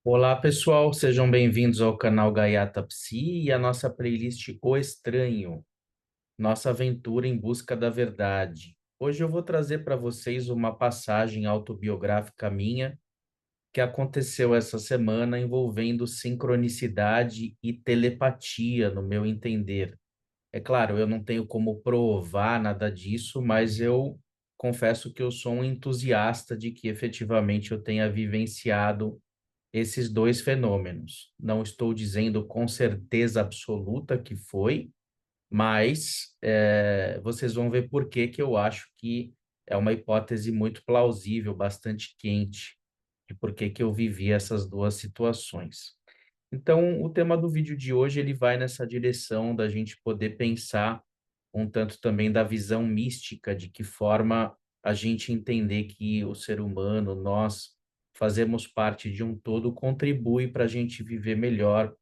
Olá, pessoal, sejam bem-vindos ao canal Gaiata Psi e à nossa playlist O Estranho, nossa aventura em busca da verdade. Hoje eu vou trazer para vocês uma passagem autobiográfica minha que aconteceu essa semana envolvendo sincronicidade e telepatia, no meu entender. É claro, eu não tenho como provar nada disso, mas eu confesso que eu sou um entusiasta de que efetivamente eu tenha vivenciado esses dois fenômenos. Não estou dizendo com certeza absoluta que foi, mas vocês vão ver por que que eu acho que é uma hipótese muito plausível, bastante quente, de por que que eu vivi essas duas situações. Então, o tema do vídeo de hoje ele vai nessa direção da gente poder pensar um tanto também da visão mística, de que forma a gente entender que o ser humano, nós fazemos parte de um todo, contribui para a gente viver melhor,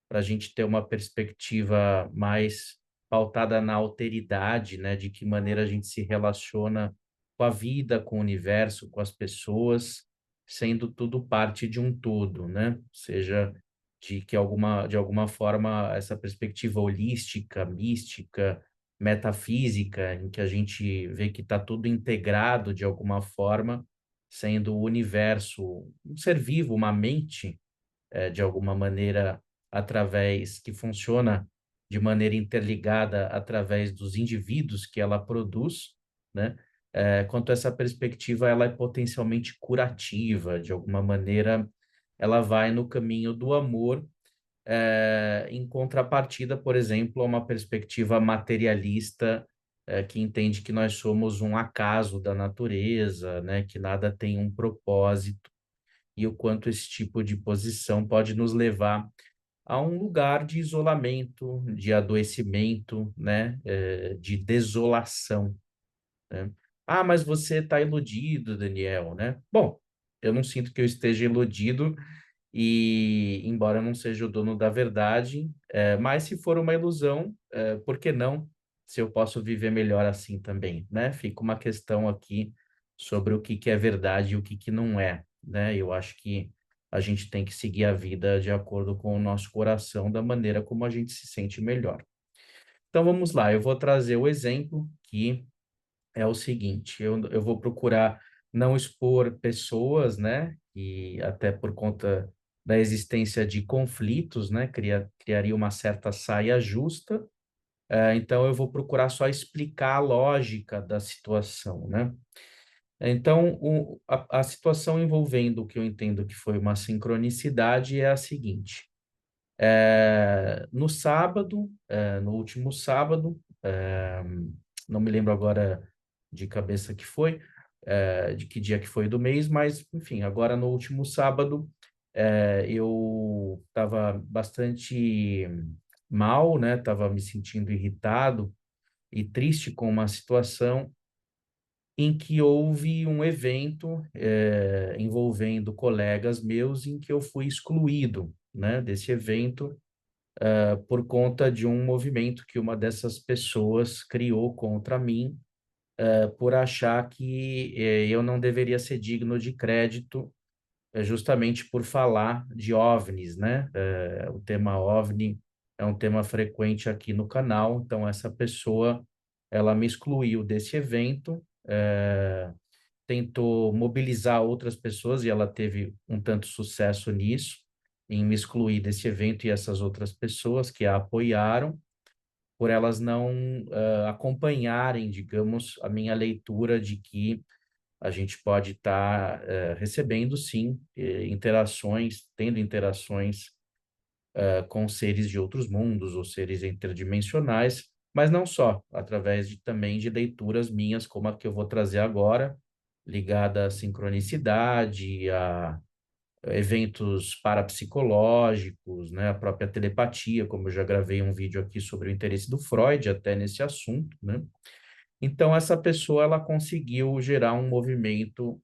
para a gente ter uma perspectiva mais pautada na alteridade, né? De que maneira a gente se relaciona com a vida, com o universo, com as pessoas, sendo tudo parte de um todo, né? Seja de alguma forma essa perspectiva holística, mística, metafísica, em que a gente vê que está tudo integrado de alguma forma, sendo o universo um ser vivo, uma mente, de alguma maneira, através que funciona de maneira interligada através dos indivíduos que ela produz, né? Quanto a essa perspectiva, ela é potencialmente curativa, de alguma maneira, ela vai no caminho do amor, em contrapartida, por exemplo, a uma perspectiva materialista, que entende que nós somos um acaso da natureza, né? Que nada tem um propósito, e o quanto esse tipo de posição pode nos levar a um lugar de isolamento, de adoecimento, né? De desolação, né? Ah, mas você está iludido, Daniel, né? Bom, eu não sinto que eu esteja iludido, e embora eu não seja o dono da verdade, mas se for uma ilusão, por que não? Se eu posso viver melhor assim também, né? Fica uma questão aqui sobre o que que é verdade e o que que não é, né? Eu acho que a gente tem que seguir a vida de acordo com o nosso coração, da maneira como a gente se sente melhor. Então vamos lá, eu vou trazer o exemplo que é o seguinte: eu vou procurar não expor pessoas, né? E até por conta da existência de conflitos, né? Criaria uma certa saia justa. Então, eu vou procurar só explicar a lógica da situação, né? Então, a situação envolvendo o que eu entendo que foi uma sincronicidade é a seguinte. No sábado, no último sábado, não me lembro agora de cabeça que foi, de que dia que foi do mês, mas, enfim, agora no último sábado, eu estava bastante mal, né? Estava me sentindo irritado e triste com uma situação em que houve um evento, envolvendo colegas meus, em que eu fui excluído, né, desse evento, por conta de um movimento que uma dessas pessoas criou contra mim, por achar que eu não deveria ser digno de crédito, justamente por falar de OVNIs, né? O tema OVNI é um tema frequente aqui no canal, então essa pessoa, ela me excluiu desse evento, tentou mobilizar outras pessoas e ela teve um tanto sucesso nisso, em me excluir desse evento, e essas outras pessoas que a apoiaram, por elas não acompanharem, digamos, a minha leitura de que a gente pode estar recebendo, sim, interações, tendo interações com seres de outros mundos ou seres interdimensionais, mas não só, através também de leituras minhas, como a que eu vou trazer agora, ligada à sincronicidade, a eventos parapsicológicos, né, a própria telepatia, como eu já gravei um vídeo aqui sobre o interesse do Freud até nesse assunto, né? Então, essa pessoa, ela conseguiu gerar um movimento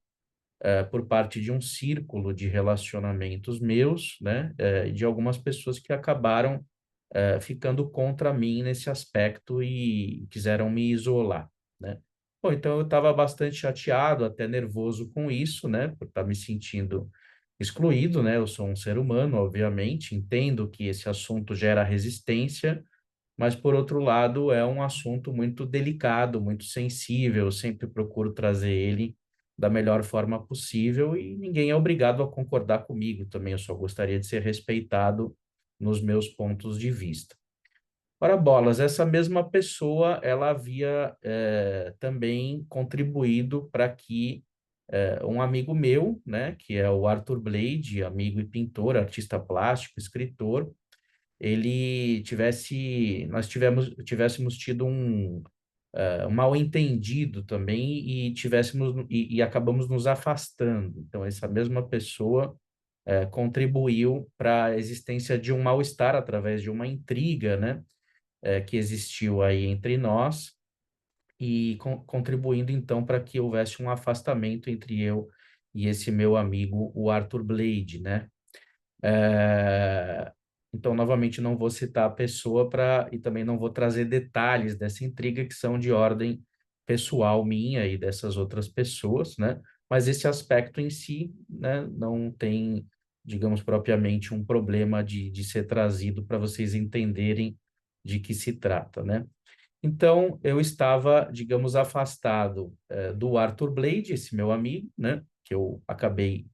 por parte de um círculo de relacionamentos meus, né, de algumas pessoas que acabaram ficando contra mim nesse aspecto e quiseram me isolar, né? Bom, então eu estava bastante chateado, até nervoso com isso, né, por estar me sentindo excluído, né? Eu sou um ser humano, obviamente, entendo que esse assunto gera resistência, mas, por outro lado, é um assunto muito delicado, muito sensível. Eu sempre procuro trazer ele da melhor forma possível e ninguém é obrigado a concordar comigo também. Eu só gostaria de ser respeitado nos meus pontos de vista. Ora, bolas, essa mesma pessoa, ela havia também contribuído para que um amigo meu, né, que é o Arthur Blade, amigo e pintor, artista plástico, escritor, tivéssemos tido um mal-entendido também e acabamos nos afastando. Então, essa mesma pessoa contribuiu para a existência de um mal-estar através de uma intriga, né, que existiu aí entre nós e contribuindo então para que houvesse um afastamento entre eu e esse meu amigo, o Arthur Blade, né? É, então, novamente, não vou citar a pessoa e também não vou trazer detalhes dessa intriga que são de ordem pessoal minha e dessas outras pessoas, né? Mas esse aspecto em si, né, não tem, digamos, propriamente um problema de ser trazido para vocês entenderem de que se trata, né? Então, eu estava, digamos, afastado do Arthur Blade, esse meu amigo, né? Que eu acabei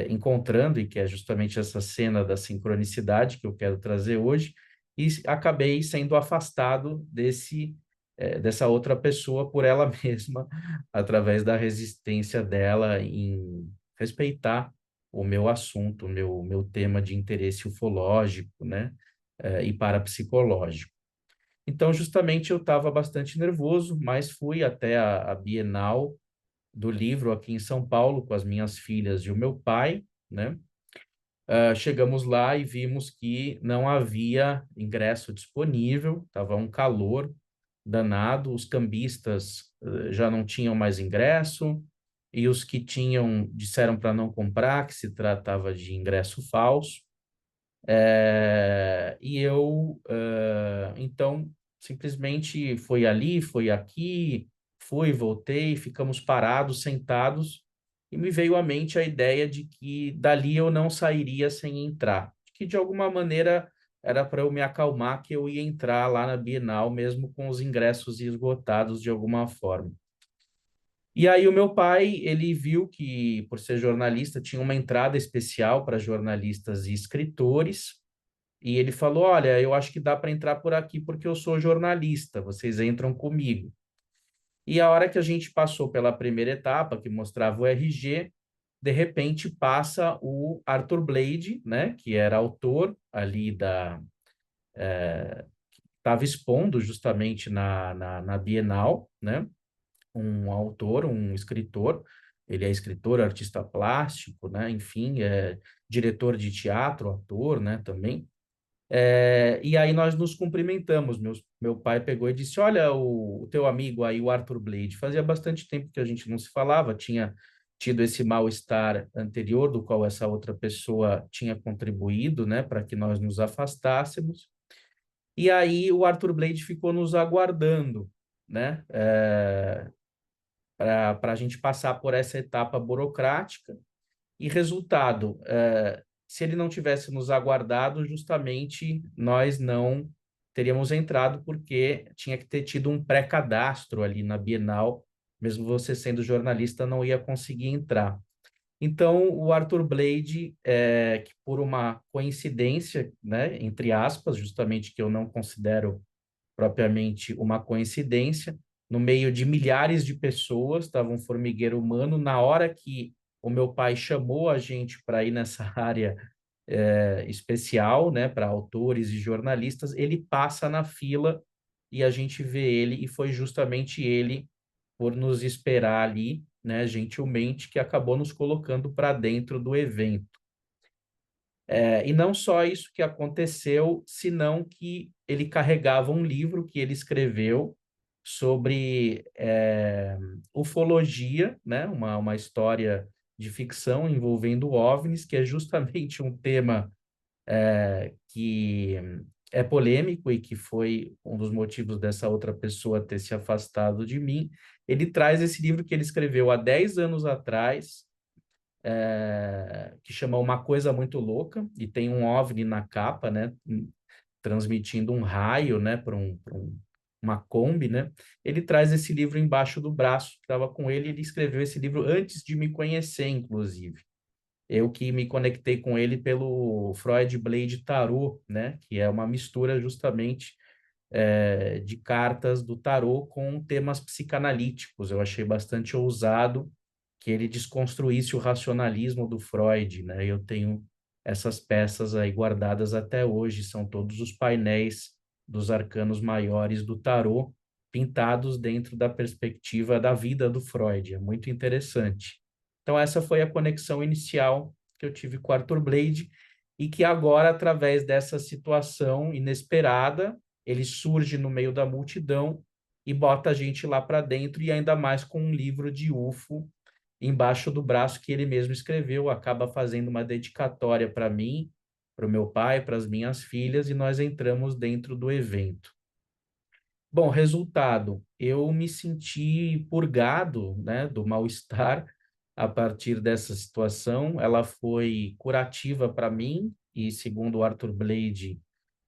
encontrando, e que é justamente essa cena da sincronicidade que eu quero trazer hoje, e acabei sendo afastado dessa outra pessoa por ela mesma, através da resistência dela em respeitar o meu assunto, o meu tema de interesse ufológico, né, e parapsicológico. Então, justamente, eu estava bastante nervoso, mas fui até a Bienal do livro aqui em São Paulo com as minhas filhas e o meu pai, né? Chegamos lá e vimos que não havia ingresso disponível, estava um calor danado, os cambistas já não tinham mais ingresso, e os que tinham disseram para não comprar, que se tratava de ingresso falso. Então, simplesmente foi ali, foi aqui, fui, voltei, ficamos parados, sentados, e me veio à mente a ideia de que dali eu não sairia sem entrar, que de alguma maneira era para eu me acalmar que eu ia entrar lá na Bienal, mesmo com os ingressos esgotados de alguma forma. E aí o meu pai, ele viu que, por ser jornalista, tinha uma entrada especial para jornalistas e escritores, e ele falou: Olha, eu acho que dá para entrar por aqui porque eu sou jornalista, vocês entram comigo. E a hora que a gente passou pela primeira etapa, que mostrava o RG, de repente passa o Arthur Blade, né, que era autor ali estava expondo justamente na Bienal, né, um autor, um escritor. Ele é escritor, artista plástico, né, enfim, é diretor de teatro, ator, né, também. E aí nós nos cumprimentamos. Meu pai pegou e disse: Olha, o teu amigo aí, o Arthur Blade, fazia bastante tempo que a gente não se falava, tinha tido esse mal-estar anterior, do qual essa outra pessoa tinha contribuído, né, para que nós nos afastássemos. E aí o Arthur Blade ficou nos aguardando, né, para a gente passar por essa etapa burocrática. E resultado, se ele não tivesse nos aguardado, justamente nós não teríamos entrado, porque tinha que ter tido um pré-cadastro ali na Bienal, mesmo você sendo jornalista, não ia conseguir entrar. Então, o Arthur Blade, que por uma coincidência, né, entre aspas, justamente que eu não considero propriamente uma coincidência, no meio de milhares de pessoas, estava um formigueiro humano. Na hora que o meu pai chamou a gente para ir nessa área especial, né, para autores e jornalistas, ele passa na fila e a gente vê ele, e foi justamente ele, por nos esperar ali, né, gentilmente, que acabou nos colocando para dentro do evento. E não só isso que aconteceu, senão que ele carregava um livro que ele escreveu sobre ufologia, né? Uma história de ficção envolvendo OVNIs, que é justamente um tema que é polêmico e que foi um dos motivos dessa outra pessoa ter se afastado de mim. Ele traz esse livro que ele escreveu há 10 anos atrás, que chama Uma Coisa Muito Louca, e tem um OVNI na capa, né, transmitindo um raio, né, uma Kombi, né? Ele traz esse livro embaixo do braço, que estava com ele, ele escreveu esse livro antes de me conhecer, inclusive. Eu que me conectei com ele pelo Freud Blade Tarot, né? Que é uma mistura justamente de cartas do tarô com temas psicanalíticos. Eu achei bastante ousado que ele desconstruísse o racionalismo do Freud, né? Eu tenho essas peças aí guardadas até hoje, são todos os painéis dos arcanos maiores do tarô, pintados dentro da perspectiva da vida do Freud. É muito interessante. Então, essa foi a conexão inicial que eu tive com Arthur Blade, e que agora, através dessa situação inesperada, ele surge no meio da multidão e bota a gente lá para dentro, e ainda mais com um livro de UFO embaixo do braço que ele mesmo escreveu, acaba fazendo uma dedicatória para mim, para o meu pai, para as minhas filhas, e nós entramos dentro do evento. Bom, resultado, eu me senti purgado, né, do mal-estar a partir dessa situação. Ela foi curativa para mim e, segundo o Arthur Blade,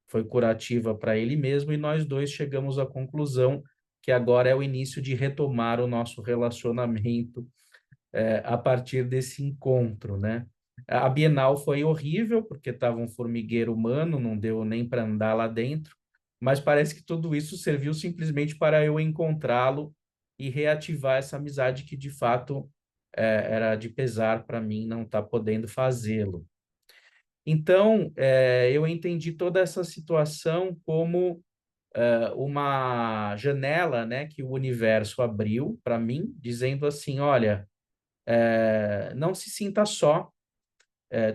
foi curativa para ele mesmo, e nós dois chegamos à conclusão que agora é o início de retomar o nosso relacionamento a partir desse encontro, né? A Bienal foi horrível, porque estava um formigueiro humano, não deu nem para andar lá dentro, mas parece que tudo isso serviu simplesmente para eu encontrá-lo e reativar essa amizade que, de fato, era de pesar para mim não estar podendo fazê-lo. Então, eu entendi toda essa situação como uma janela, né, que o universo abriu para mim, dizendo assim, olha, não se sinta só.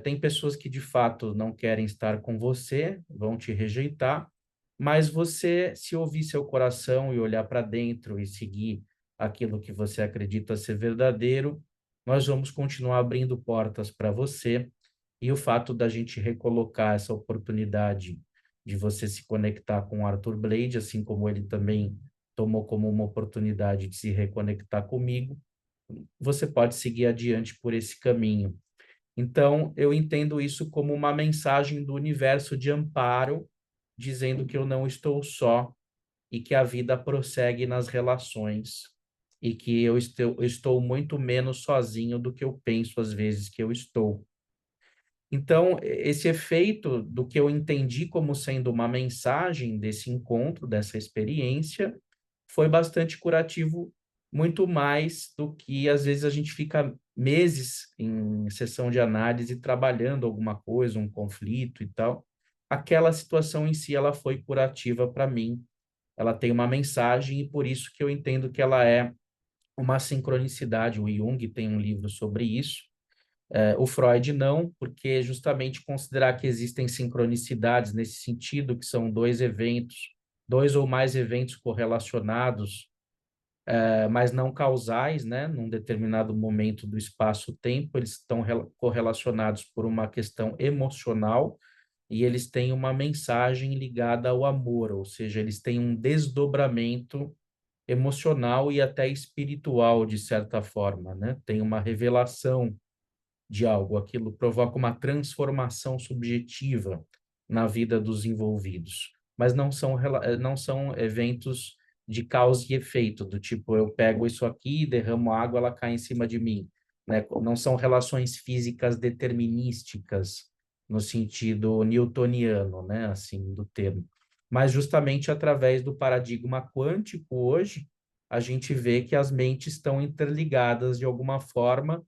Tem pessoas que de fato não querem estar com você, vão te rejeitar, mas você, se ouvir seu coração e olhar para dentro e seguir aquilo que você acredita ser verdadeiro, nós vamos continuar abrindo portas para você. E o fato da gente recolocar essa oportunidade de você se conectar com o Arthur Blade, assim como ele também tomou como uma oportunidade de se reconectar comigo, você pode seguir adiante por esse caminho. Então, eu entendo isso como uma mensagem do universo de amparo, dizendo que eu não estou só e que a vida prossegue nas relações e que eu estou muito menos sozinho do que eu penso às vezes que eu estou. Então, esse efeito do que eu entendi como sendo uma mensagem desse encontro, dessa experiência, foi bastante curativo, muito mais do que às vezes a gente fica meses em sessão de análise trabalhando alguma coisa, um conflito e tal. Aquela situação em si, ela foi curativa para mim. Ela tem uma mensagem e por isso que eu entendo que ela é uma sincronicidade. O Jung tem um livro sobre isso, o Freud não, porque justamente considerar que existem sincronicidades nesse sentido, que são dois eventos, dois ou mais eventos correlacionados, mas não causais, né? Num determinado momento do espaço-tempo, eles estão correlacionados por uma questão emocional e eles têm uma mensagem ligada ao amor, ou seja, eles têm um desdobramento emocional e até espiritual, de certa forma, né? Tem uma revelação de algo, aquilo provoca uma transformação subjetiva na vida dos envolvidos. Mas não são eventos de causa e efeito, do tipo, eu pego isso aqui, derramo água, ela cai em cima de mim. Né? Não são relações físicas determinísticas, no sentido newtoniano, né? Assim, do termo. Mas justamente através do paradigma quântico, hoje, a gente vê que as mentes estão interligadas de alguma forma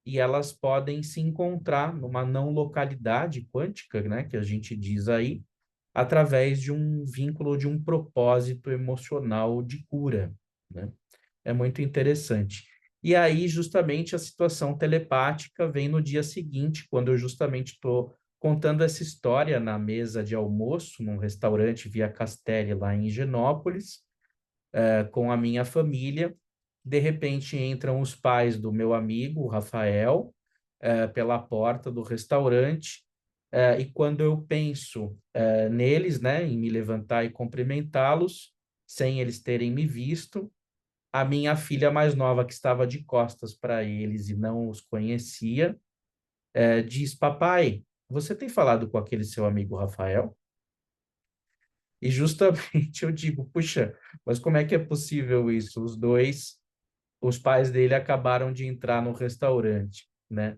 e elas podem se encontrar numa não localidade quântica, né, que a gente diz aí, através de um vínculo, de um propósito emocional de cura, né? É muito interessante. E aí, justamente, a situação telepática vem no dia seguinte, quando eu justamente estou contando essa história na mesa de almoço, num restaurante Via Castelli, lá em Higienópolis, com a minha família. De repente entram os pais do meu amigo, o Rafael, pela porta do restaurante, e quando eu penso neles, né, em me levantar e cumprimentá-los, sem eles terem me visto, a minha filha mais nova, que estava de costas para eles e não os conhecia, diz: Papai, você tem falado com aquele seu amigo Rafael? E justamente eu digo: puxa, mas como é que é possível isso? Os pais dele acabaram de entrar no restaurante, né?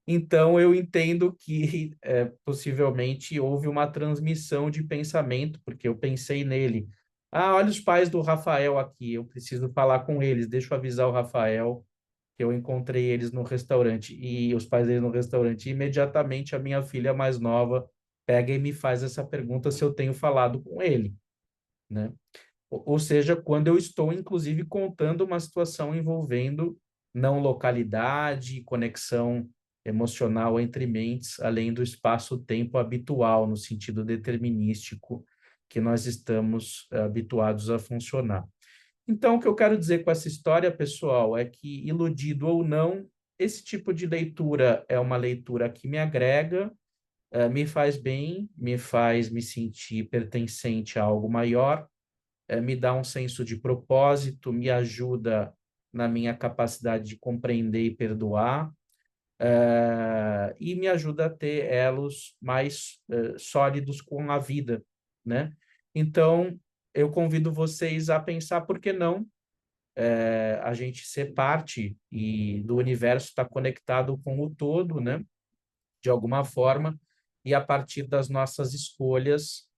Então, eu entendo que possivelmente houve uma transmissão de pensamento, porque eu pensei nele. Ah, olha os pais do Rafael aqui, eu preciso falar com eles, deixa eu avisar o Rafael que eu encontrei eles no restaurante, e os pais dele no restaurante. E imediatamente a minha filha mais nova pega e me faz essa pergunta se eu tenho falado com ele, né? Ou seja, quando eu estou, inclusive, contando uma situação envolvendo não localidade, conexão emocional entre mentes, além do espaço-tempo habitual, no sentido determinístico que nós estamos habituados a funcionar. Então, o que eu quero dizer com essa história, pessoal, é que, iludido ou não, esse tipo de leitura é uma leitura que me agrega, me faz bem, me faz me sentir pertencente a algo maior, me dá um senso de propósito, me ajuda na minha capacidade de compreender e perdoar, e me ajuda a ter elos mais sólidos com a vida, né? Então, eu convido vocês a pensar, por que não a gente ser parte e do universo está conectado com o todo, né? De alguma forma, e a partir das nossas escolhas,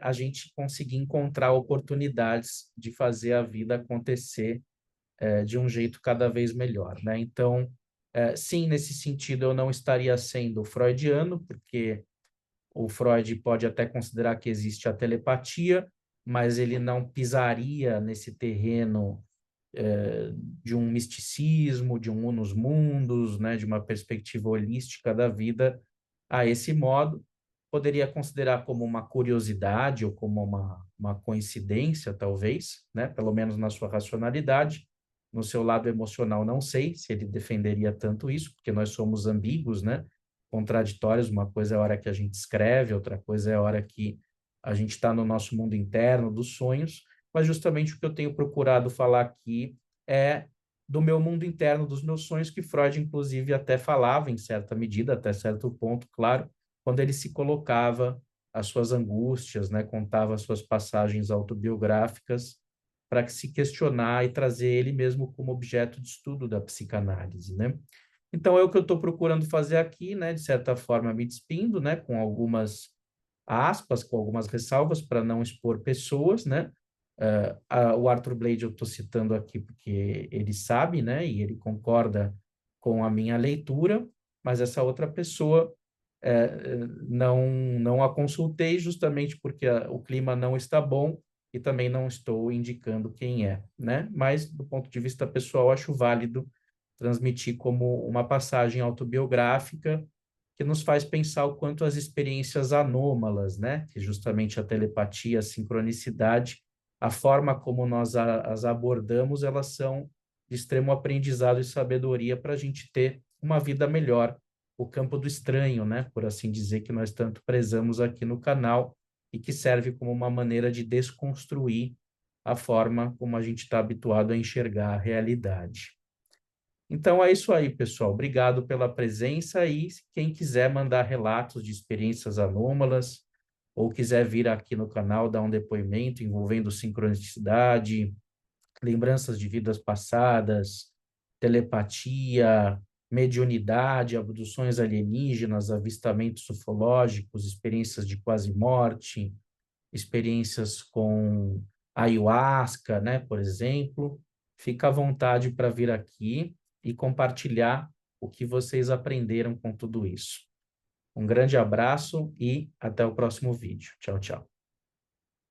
a gente conseguir encontrar oportunidades de fazer a vida acontecer de um jeito cada vez melhor, né? Então, sim, nesse sentido, eu não estaria sendo freudiano, porque o Freud pode até considerar que existe a telepatia, mas ele não pisaria nesse terreno de um misticismo, de um unus mundus, né, de uma perspectiva holística da vida a esse modo. Poderia considerar como uma curiosidade ou como uma coincidência, talvez, né, pelo menos na sua racionalidade. No seu lado emocional, não sei se ele defenderia tanto isso, porque nós somos ambíguos, né, contraditórios. Uma coisa é a hora que a gente escreve, outra coisa é a hora que a gente está no nosso mundo interno dos sonhos, mas justamente o que eu tenho procurado falar aqui é do meu mundo interno, dos meus sonhos, que Freud, inclusive, até falava, em certa medida, até certo ponto, claro, quando ele se colocava as suas angústias, né, contava as suas passagens autobiográficas, para que se questionar e trazer ele mesmo como objeto de estudo da psicanálise, né? Então, é o que eu estou procurando fazer aqui, né, de certa forma, me despindo, né, com algumas aspas, com algumas ressalvas, para não expor pessoas, né? O Arthur Blade eu estou citando aqui porque ele sabe, né? E ele concorda com a minha leitura, mas essa outra pessoa não a consultei justamente porque o clima não está bom e também não estou indicando quem é, né? Mas do ponto de vista pessoal acho válido transmitir como uma passagem autobiográfica que nos faz pensar o quanto as experiências anômalas, né, que justamente a telepatia, a sincronicidade, a forma como nós as abordamos, elas são de extremo aprendizado e sabedoria para a gente ter uma vida melhor, o campo do estranho, né, por assim dizer, que nós tanto prezamos aqui no canal e que serve como uma maneira de desconstruir a forma como a gente está habituado a enxergar a realidade. Então é isso aí, pessoal. Obrigado pela presença e quem quiser mandar relatos de experiências anômalas ou quiser vir aqui no canal dar um depoimento envolvendo sincronicidade, lembranças de vidas passadas, telepatia, mediunidade, abduções alienígenas, avistamentos ufológicos, experiências de quase morte, experiências com ayahuasca, né, por exemplo, fica à vontade para vir aqui e compartilhar o que vocês aprenderam com tudo isso. Um grande abraço e até o próximo vídeo. Tchau, tchau.